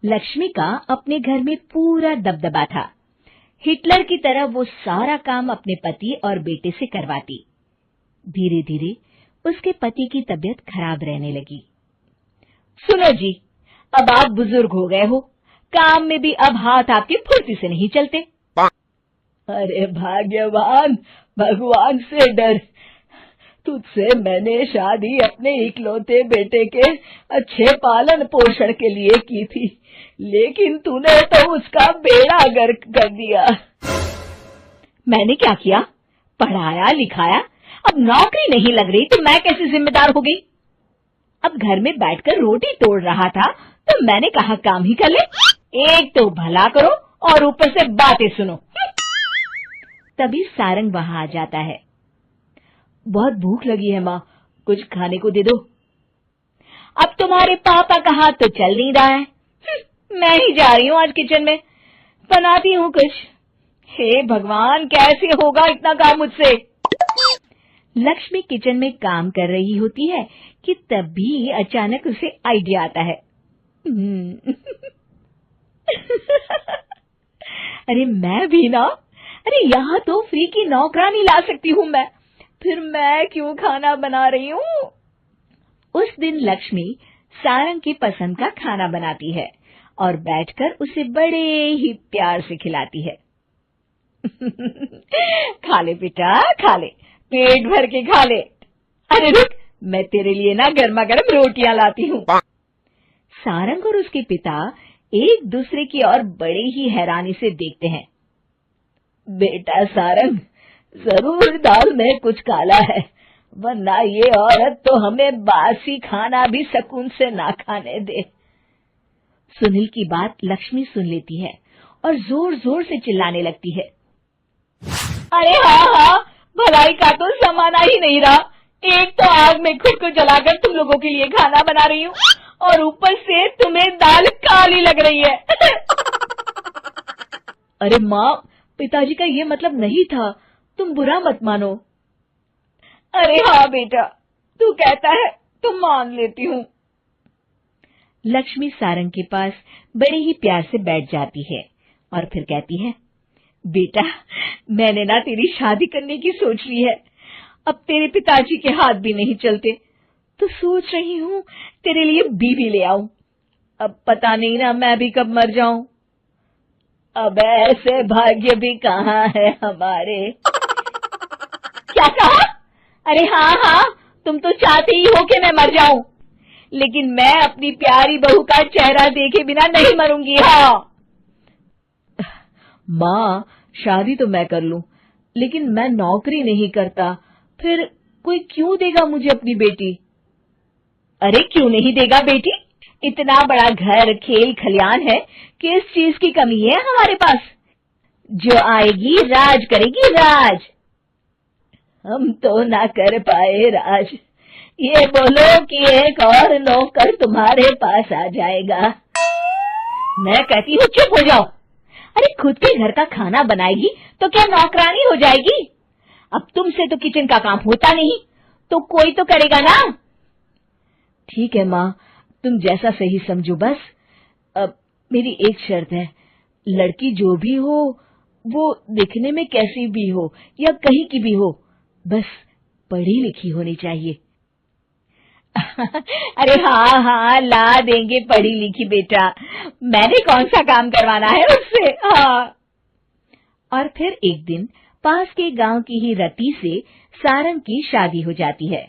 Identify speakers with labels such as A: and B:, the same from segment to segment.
A: लक्ष्मी का अपने घर में पूरा दबदबा था। हिटलर की तरह वो सारा काम अपने पति और बेटे से करवाती। धीरे धीरे उसके पति की तबीयत खराब रहने लगी। सुनो जी, अब आप बुजुर्ग हो गए हो, काम में भी अब हाथ आपके फुर्ती से नहीं चलते। अरे भाग्यवान, भगवान से डर। तुझसे मैंने शादी अपने इकलौते बेटे के अच्छे पालन पोषण के लिए की थी, लेकिन तूने तो उसका बेड़ा गर्क कर दिया। मैंने क्या किया? पढ़ाया लिखाया, अब नौकरी नहीं लग रही तो मैं कैसे जिम्मेदार हो गई? अब घर में बैठकर रोटी तोड़ रहा था तो मैंने कहा काम ही कर ले। एक तो भला करो और ऊपर से बातें सुनो। तभी सारंग वहां आ जाता है। बहुत भूख लगी है माँ, कुछ खाने को दे दो। अब तुम्हारे पापा का हाथ तो चल नहीं रहा है। मैं ही जा रही हूँ आज किचन में, बनाती हूँ कुछ। हे भगवान, कैसे होगा इतना काम मुझसे? लक्ष्मी किचन में काम कर रही होती है कि तभी अचानक उसे आइडिया आता है। अरे मैं भी ना, अरे यहाँ तो फ्री की नौकरानी ला सकती हूँ मैं, फिर मैं क्यों खाना बना रही हूँ? उस दिन लक्ष्मी सारंग की पसंद का खाना बनाती है और बैठकर उसे बड़े ही प्यार से खिलाती है। खा ले बेटा, खा ले, पेट भर के खा ले। अरे रुक, मैं तेरे लिए ना गर्मा गर्म रोटियां लाती हूँ। सारंग और उसके पिता एक दूसरे की ओर बड़े ही हैरानी से देखते हैं। बेटा सारंग, जरूर दाल में कुछ काला है, वरना ये औरत तो हमें बासी खाना भी सुकून से ना खाने दे। सुनील की बात लक्ष्मी सुन लेती है और जोर जोर से चिल्लाने लगती है। अरे हाँ, भलाई का तो जमाना ही नहीं रहा। एक तो आग में खुद को जलाकर तुम लोगों के लिए खाना बना रही हूँ और ऊपर से तुम्हें दाल काली लग रही है। अरे माँ, पिताजी का ये मतलब नहीं था, तुम बुरा मत मानो। अरे हाँ बेटा, तू कहता है तो मान लेती हूँ। लक्ष्मी सारंग के पास बड़े ही प्यार से बैठ जाती है और फिर कहती है, बेटा मैंने ना तेरी शादी करने की सोच ली है। अब तेरे पिताजी के हाथ भी नहीं चलते तो सोच रही हूँ तेरे लिए बीवी ले आऊं। अब पता नहीं ना मैं भी कब मर जाऊं। अब ऐसे भाग्य भी कहाँ है हमारे। क्या कहा? अरे हाँ, तुम तो चाहते ही हो कि मैं मर जाऊं, लेकिन मैं अपनी प्यारी बहू का चेहरा देखे बिना नहीं मरूंगी। हाँ माँ, शादी तो मैं कर लूं, लेकिन मैं नौकरी नहीं करता, फिर कोई क्यों देगा मुझे अपनी बेटी? अरे क्यों नहीं देगा बेटी? इतना बड़ा घर, खेल खलियान है, किस चीज की कमी है हमारे पास? जो आएगी राज करेगी, राज। हम तो ना कर पाए राज, ये बोलो कि एक और नौकर तुम्हारे पास आ जाएगा। मैं कहती हूँ चुप हो जाओ। अरे खुद के घर का खाना बनाएगी तो क्या नौकरानी हो जाएगी? अब तुमसे तो किचन का काम होता नहीं, तो कोई तो करेगा ना। ठीक है माँ, तुम जैसा सही समझो बस। अब मेरी एक शर्त है, लड़की जो भी हो वो दिखने में कैसी भी हो या कहीं की भी हो, बस पढ़ी लिखी होनी चाहिए। अरे हाँ, ला देंगे पढ़ी लिखी बेटा, मैंने कौन सा काम करवाना है उससे। हाँ। और फिर एक दिन पास के गांव की ही रति से सारंग की शादी हो जाती है।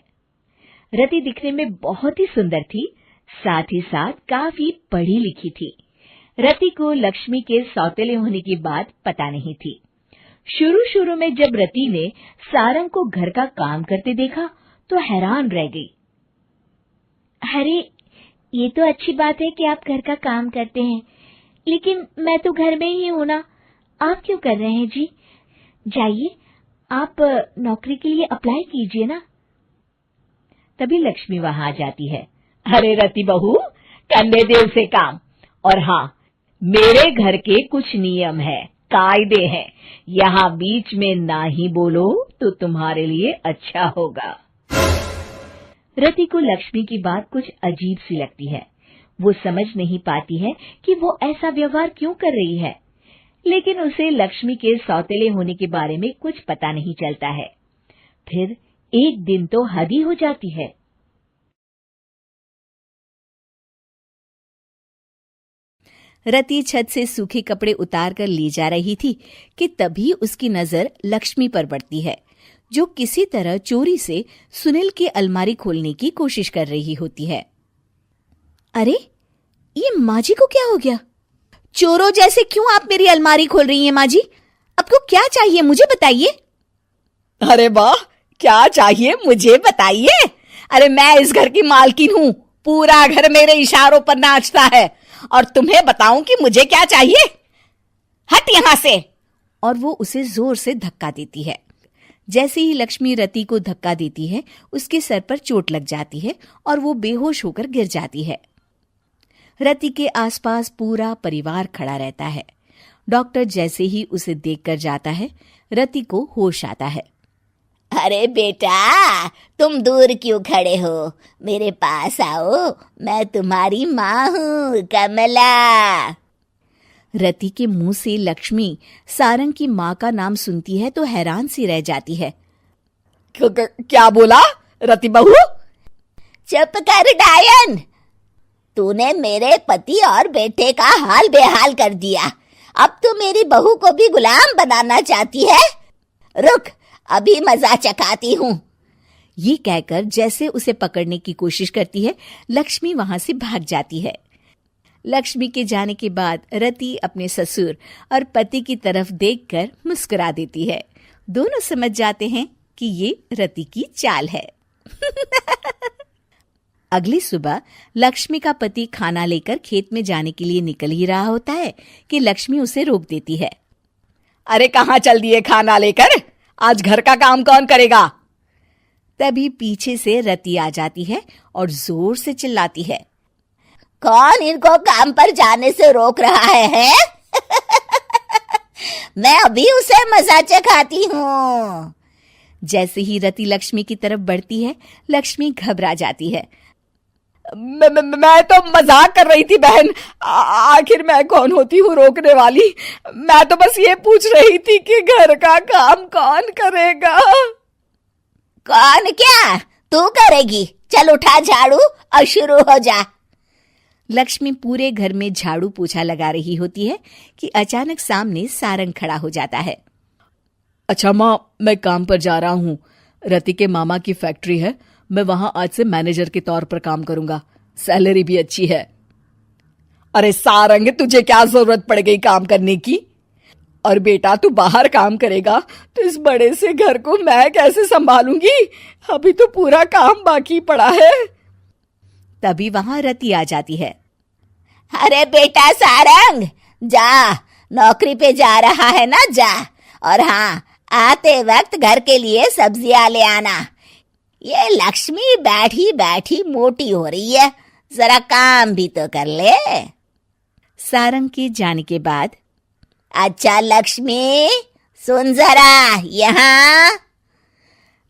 A: रति दिखने में बहुत ही सुंदर थी, साथ ही साथ काफी पढ़ी लिखी थी। रति को लक्ष्मी के सौतेले होने की बात पता नहीं थी। शुरू में जब रति ने सारंग को घर का काम करते देखा तो हैरान रह गई। अरे ये तो अच्छी बात है कि आप घर का काम करते हैं, लेकिन मैं तो घर में ही हूं ना, आप क्यों कर रहे हैं जी? जाइए, आप नौकरी के लिए अप्लाई कीजिए ना। तभी लक्ष्मी वहां आ जाती है। अरे रति बहू, करने दे उसे काम। और हाँ, मेरे घर के कुछ नियम है, कायदे हैं, यहाँ बीच में ना ही बोलो तो तुम्हारे लिए अच्छा होगा। रति को लक्ष्मी की बात कुछ अजीब सी लगती है। वो समझ नहीं पाती है कि वो ऐसा व्यवहार क्यों कर रही है, लेकिन उसे लक्ष्मी के सौतेले होने के बारे में कुछ पता नहीं चलता है। फिर एक दिन तो हद ही हो जाती है। रति छत से सूखे कपड़े उतार कर ले जा रही थी कि तभी उसकी नजर लक्ष्मी पर पड़ती है, जो किसी तरह चोरी से सुनील की अलमारी खोलने की कोशिश कर रही होती है। अरे, ये माँ जी को क्या हो गया? चोरों जैसे क्यों आप मेरी अलमारी खोल रही हैं माँ जी? आपको क्या चाहिए मुझे बताइए।
B: अरे वाह, क्या चाहिए मुझे बताइए। अरे मैं इस घर की मालकिन हूँ, पूरा घर मेरे इशारों पर नाचता है और तुम्हें बताऊं कि मुझे क्या चाहिए? हट यहां से।
A: और वो उसे जोर से धक्का देती है। जैसे ही लक्ष्मी रति को धक्का देती है, उसके सर पर चोट लग जाती है और वो बेहोश होकर गिर जाती है। रति के आसपास पूरा परिवार खड़ा रहता है। डॉक्टर जैसे ही उसे देखकर जाता है, रति को होश आता है।
C: अरे बेटा, तुम दूर क्यों खड़े हो? मेरे पास आओ, मैं तुम्हारी माँ हूँ, कमला।
A: रति के मुंह से लक्ष्मी सारंग की माँ का नाम सुनती है तो हैरान सी रह जाती है।
B: क्या बोला रति बहू?
C: चुप कर डायन, तूने मेरे पति और बेटे का हाल बेहाल कर दिया। अब तू मेरी बहू को भी गुलाम बनाना चाहती है? रुक, अभी मजा चखाती हूँ।
A: ये कहकर जैसे उसे पकड़ने की कोशिश करती है, लक्ष्मी वहां से भाग जाती है। लक्ष्मी के जाने के बाद रति अपने ससुर और पति की तरफ देखकर मुस्कुरा देती है। दोनों समझ जाते हैं कि ये रति की चाल है। अगली सुबह लक्ष्मी का पति खाना लेकर खेत में जाने के लिए निकल ही रहा होता है कि लक्ष्मी उसे रोक देती है।
B: अरे कहाँ चल दिए खाना लेकर? आज घर का काम कौन करेगा?
A: तभी पीछे से रति आ जाती है और जोर से चिल्लाती है।
C: कौन इनको काम पर जाने से रोक रहा है? मैं अभी उसे मजा चखाती हूँ।
A: जैसे ही रति लक्ष्मी की तरफ बढ़ती है, लक्ष्मी घबरा जाती है।
B: मैं तो मजाक कर रही थी बहन। आखिर मैं कौन होती हूँ रोकने वाली? मैं तो बस ये पूछ रही थी कि घर का काम कौन करेगा?
C: कौन क्या? तू करेगी। चल उठा झाड़ू और शुरू हो जा।
A: लक्ष्मी पूरे घर में झाड़ू पोछा लगा रही होती है कि अचानक सामने सारंग खड़ा हो जाता है।
B: अच्छा माँ, मैं काम पर जा रहा हूँ। रति के मामा की फैक्ट्री है, मैं वहां आज से मैनेजर के तौर पर काम करूंगा। सैलरी भी अच्छी है। अरे सारंग, तुझे क्या जरूरत पड़ गई काम करने की? और बेटा तू बाहर काम करेगा तो इस बड़े से घर को मैं कैसे संभालूंगी? अभी तो पूरा काम बाकी पड़ा है।
A: तभी वहां रति आ जाती है।
C: अरे बेटा सारंग, जा, नौकरी पे जा रहा है ना, जा। और हाँ, आते वक्त घर के लिए सब्जियां ले आना। ये लक्ष्मी बैठी बैठी मोटी हो रही है, जरा काम भी तो कर ले।
A: सारंग के जाने के बाद,
C: अच्छा लक्ष्मी, सुन जरा यहाँ।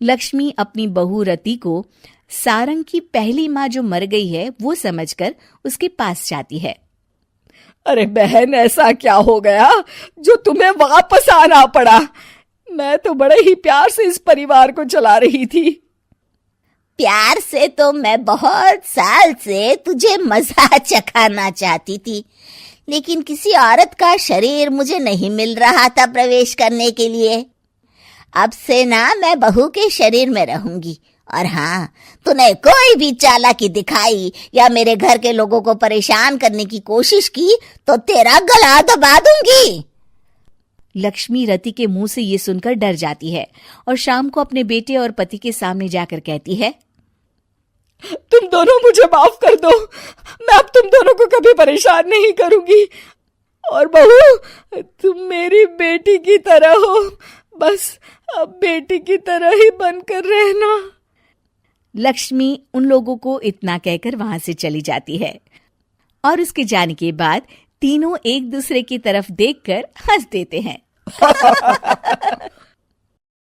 A: लक्ष्मी अपनी बहू रति को सारंग की पहली माँ जो मर गई है वो समझकर उसके पास जाती है।
B: अरे बहन, ऐसा क्या हो गया जो तुम्हें वापस आना पड़ा? मैं तो बड़े ही प्यार से इस परिवार को चला रही थी।
C: प्यार से तो मैं बहुत साल से तुझे मजा चखाना चाहती थी, लेकिन किसी औरत का शरीर मुझे नहीं मिल रहा था प्रवेश करने के लिए। अब से ना मैं बहू के शरीर में रहूंगी। और हाँ, तूने कोई भी चालाकी दिखाई या मेरे घर के लोगों को परेशान करने की कोशिश की तो तेरा गला दबा दूंगी।
A: लक्ष्मी रति के मुंह से ये सुनकर डर जाती है और शाम को अपने बेटे और पति के सामने जाकर कहती है,
B: तुम दोनों मुझे माफ कर दो। मैं अब तुम दोनों को कभी परेशान नहीं करूंगी। और बहू, तुम मेरी बेटी की तरह हो, बस अब बेटी की तरह ही बनकर रहना।
A: लक्ष्मी उन लोगों को इतना कहकर वहां से चली जाती है और उसके जाने के बाद तीनों एक दूसरे की तरफ देखकर हंस देते हैं।